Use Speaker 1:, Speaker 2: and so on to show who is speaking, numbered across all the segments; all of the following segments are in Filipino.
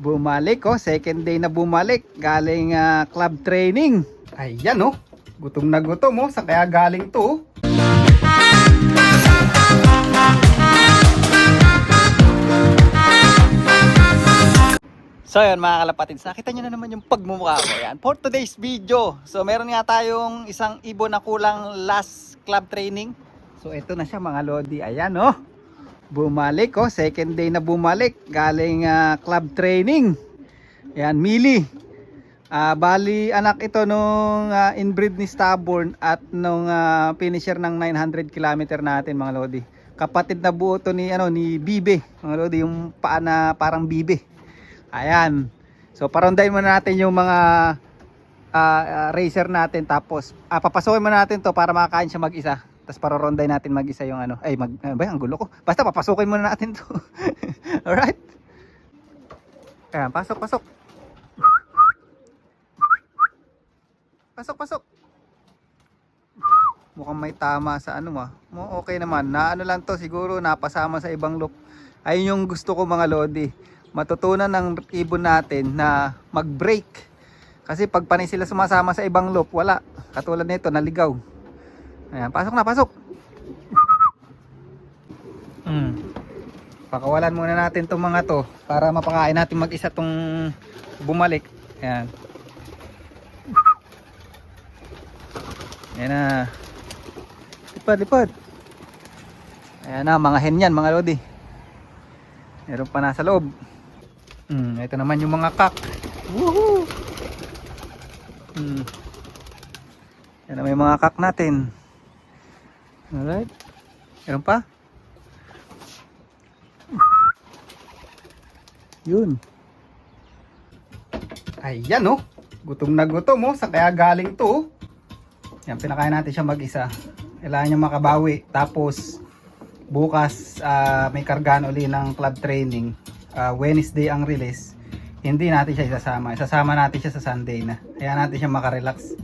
Speaker 1: Bumalik second day na bumalik galing club training. Ayan gutom na gutom sa kaya galing to. So yan mga kalapatids, nakita nyo na naman yung pagmumukha ko yan for today's video. So meron nga tayong isang ibon na kulang last club training. So ito na siya mga lodi, ayan bumalik second day na bumalik galing club training. Ayan, Mili. Bali anak ito nung inbreed ni Stubborn at nung finisher ng 900 km natin mga lodi. Kapatid na buo to ni Bibe mga lodi, yung paa na parang Bibe. Ayan. So parondayin muna natin yung mga racer natin, tapos papasokin muna natin to para makakain siya mag-isa. Tapos paroronday natin mag-isa yung ang gulo ko. Basta papasukin muna natin to. Alright? Ayan, pasok. Pasok. Mukhang may tama sa okay naman. Lang to, siguro napasama sa ibang loop. Ayun yung gusto ko mga lodi. Matutunan ng ibon natin na mag-break. Kasi pag panay sila sumasama sa ibang loop, wala. Katulad nito, naligaw. Ayan, pasok. Pakawalan muna natin itong mga to para mapakain natin mag-isa tong bumalik. Ayan. Ayan na. Lipad. Ayan na, mga hen yan mga lodi. Meron pa nasa loob. Ito naman yung mga kak. Woohoo! Yan na may mga kak natin. Alright. Meron pa? Yun. Ayan gutom na gutom sa kaya galing to. Yan, pinakain natin siya mag-isa. Kailangan niya makabawi. Tapos bukas may kargaan uli ng club training. Wednesday ang release. Hindi natin siya isasama. Isasama natin siya sa Sunday na. Kaya natin siya makarelax.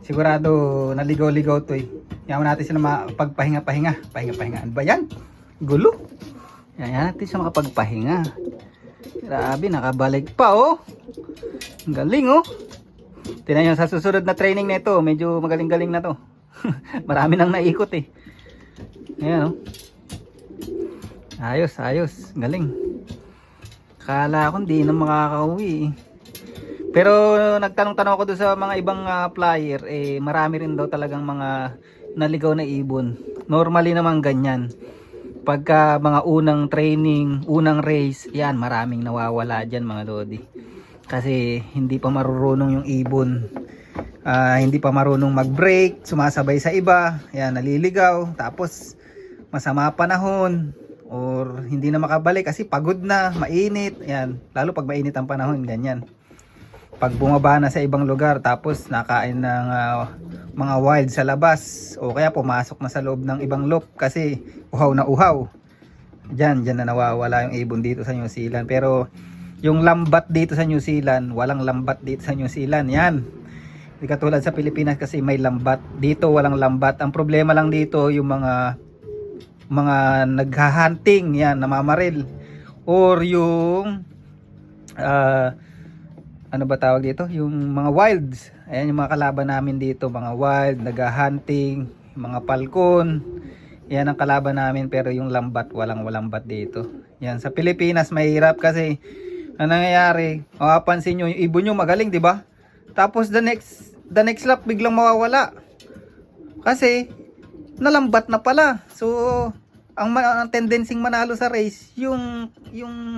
Speaker 1: Sigurado naligaw-ligaw to Yaman natin sila makapagpahinga-pahinga. Pahinga-pahinga. Ano ba yan? Gulo. Yan natin siya makapagpahinga. Grabe, nakabalik pa Ang galing Tingnan nyo sa susunod na training na ito. Medyo magaling-galing na to. Marami nang naikot Ayan Ayos. Galing. Kala ko hindi na makakauwi Pero nagtanong-tanong ako doon sa mga ibang flyer, marami rin daw talagang mga naligaw na ibon. Normally naman ganyan. Pagka mga unang training, unang race, yan maraming nawawala dyan mga lodi. Kasi hindi pa marunong yung ibon. Hindi pa marunong mag-break, sumasabay sa iba, yan naliligaw, tapos masama panahon or hindi na makabalik kasi pagod na, mainit, yan. Lalo pag mainit ang panahon, ganyan. Pag bumaba na sa ibang lugar tapos nakain ng mga wild sa labas o kaya pumasok na sa loob ng ibang loop kasi uhaw na uhaw. Diyan na nawawala yung ibon dito sa New Zealand. Pero yung lambat dito sa New Zealand, walang lambat dito sa New Zealand. Yan. Hindi katulad sa Pilipinas kasi may lambat. Dito walang lambat. Ang problema lang dito yung mga nagha-hunting, yan, namamaril. Or yung ano ba tawag dito? Yung mga wilds. Ayan yung mga kalaban namin dito, mga wild, nagha-hunting, mga falcon. Yan ang kalaban namin, pero yung lambat, walang lambat dito. Yan, sa Pilipinas mahirap kasi ang nangyayari, mapapansin nyo, yung ibon nyo magaling, di ba? Tapos the next lap biglang mawawala. Kasi nalambat na pala. So ang tendency manalo sa race yung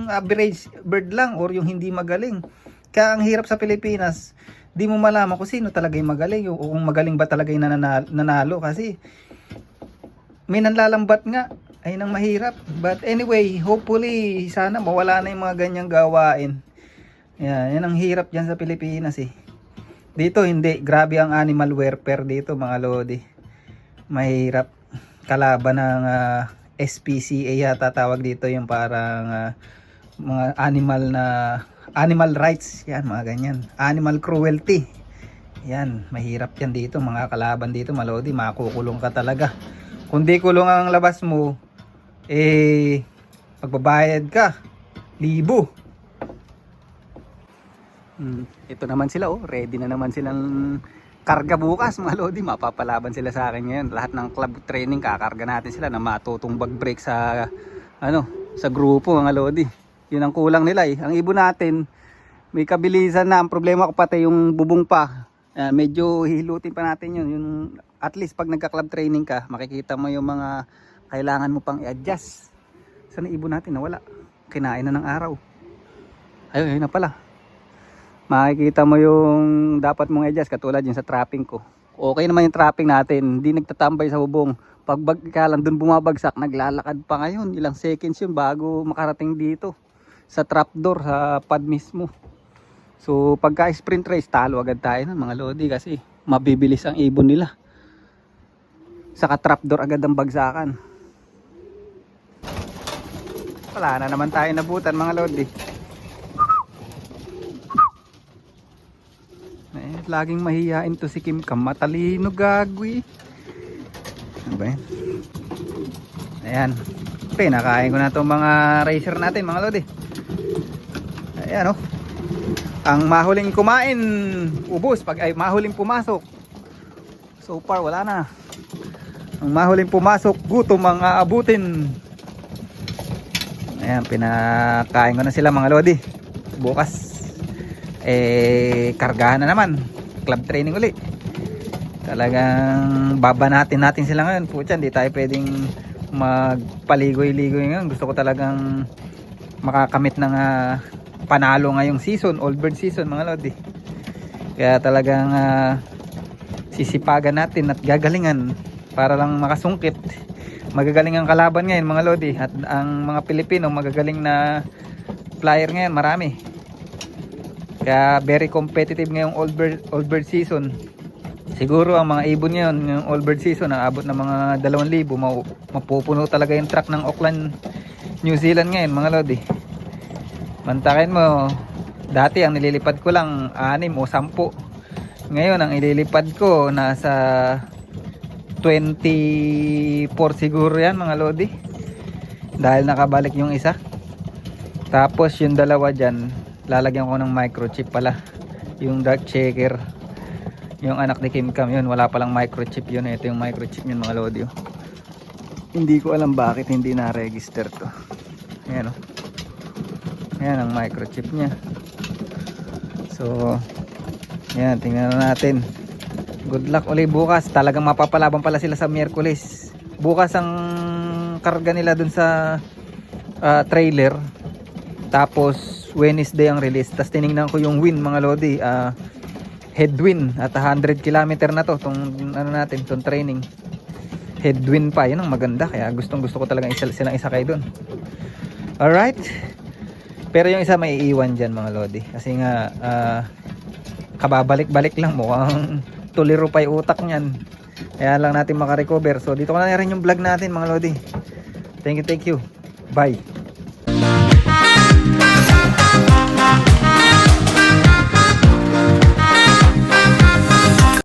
Speaker 1: average bird lang or yung hindi magaling. Kaya ang hirap sa Pilipinas, di mo malaman kung sino talaga yung magaling o kung magaling ba talaga yung nanalo kasi may nanlalambat nga. Ayun ang mahirap. But anyway, hopefully sana mawala na yung mga ganyang gawain. Yan ang hirap dyan sa Pilipinas Dito hindi, grabe ang animal welfare dito mga lodi. Mahirap. Kalaban ng SPCA yata tawag dito, yung parang mga animal rights, yan mga ganyan. Animal cruelty. Yan, mahirap yan dito, mga kalaban dito mga lodi, makukulong ka talaga. Kung di kulong ang labas mo, magbabayad ka 1,000. Ito naman sila, oh. Ready na naman silang karga bukas mga lodi. Mapapalaban sila sa akin ngayon. Lahat ng club training kakarga natin sila na matutumbag break sa sa grupo mga lodi. Yun ang kulang nila eh. Ang ibon natin may kabilisan na. Ang problema ko pati yung bubong pa. Medyo hihilutin pa natin yun. Yung, at least pag nagka-club training ka, makikita mo yung mga kailangan mo pang i-adjust. Sana ibon natin nawala. Kinain na ng araw. Ayun na pala. Makikita mo yung dapat mong i-adjust katulad yung sa trapping ko. Okay naman yung trapping natin. Hindi nagtatambay sa bubong. Pag lang dun bumabagsak, naglalakad pa ngayon. Ilang seconds yun bago makarating dito. Sa trapdoor, sa pad mismo. So pagka sprint race, talo agad tayo ng mga lodi kasi mabibilis ang ibon nila. Saka trapdoor agad ang bagsakan. Wala na naman tayo nabutan mga lodi. Laging mahihain to si Kim Kam. Matalino gagwi. Ano ba yan? Ayan. Pinakain ko na itong mga racer natin mga lodi. Ayan oh. Ang mahuling kumain, ubos. Pag ay mahuling pumasok, so far wala na. Ang mahuling pumasok, gutom ang aabutin. Ayan, pinakain ko na sila mga lodi. Bukas kargahan na naman. Club training uli. Talagang babanatin natin sila ngayon. Pucha, hindi tayo pwedeng magpaligoy-ligoy ngayon. Gusto ko talagang makakamit ng panalo ngayong season, all bird season mga lodi. Kaya talagang sisipagan natin at gagalingan para lang makasungkit. Magagaling ang kalaban ngayon mga lodi. At ang mga Pilipino magagaling na flyer ngayon, marami. Kaya very competitive ngayong all bird season. Siguro ang mga ibon ngayon, yung all bird season, aabot ng mga 2,000. Mapupuno talaga yung truck ng Auckland, New Zealand ngayon mga lodi. Mantakin mo, dati ang nililipad ko lang 6 o 10. Ngayon ang ililipad ko nasa 24 siguro yan mga lodi. Dahil nakabalik yung isa. Tapos yung dalawa dyan, lalagyan ko ng microchip pala. Yung dark checker, yung anak ni Kim Kam, yun wala palang microchip yun. Ito yung microchip yun mga lodi. Hindi ko alam bakit hindi na-register to. Ayan o. Ayan ang microchip nya. So ayan, tingnan natin. Good luck ulit bukas. Talagang mapapalaban pala sila sa Miyerkules. Bukas ang karga nila dun sa trailer. Tapos Wednesday ang release. Tapos tinignan ko yung wind mga lodi. Headwind at 100 km na to. Itong ano natin, itong training. Headwind pa. Yun ang maganda. Kaya gustong gusto ko talagang silang isakay dun. Alright. Pero yung isa may iiwan dyan mga lodi. Kasi nga kababalik-balik lang. Mukhang tuliro pa yung utak nyan. Kaya lang natin makarecover. So dito ko na rin yung vlog natin mga lodi. Thank you. Bye.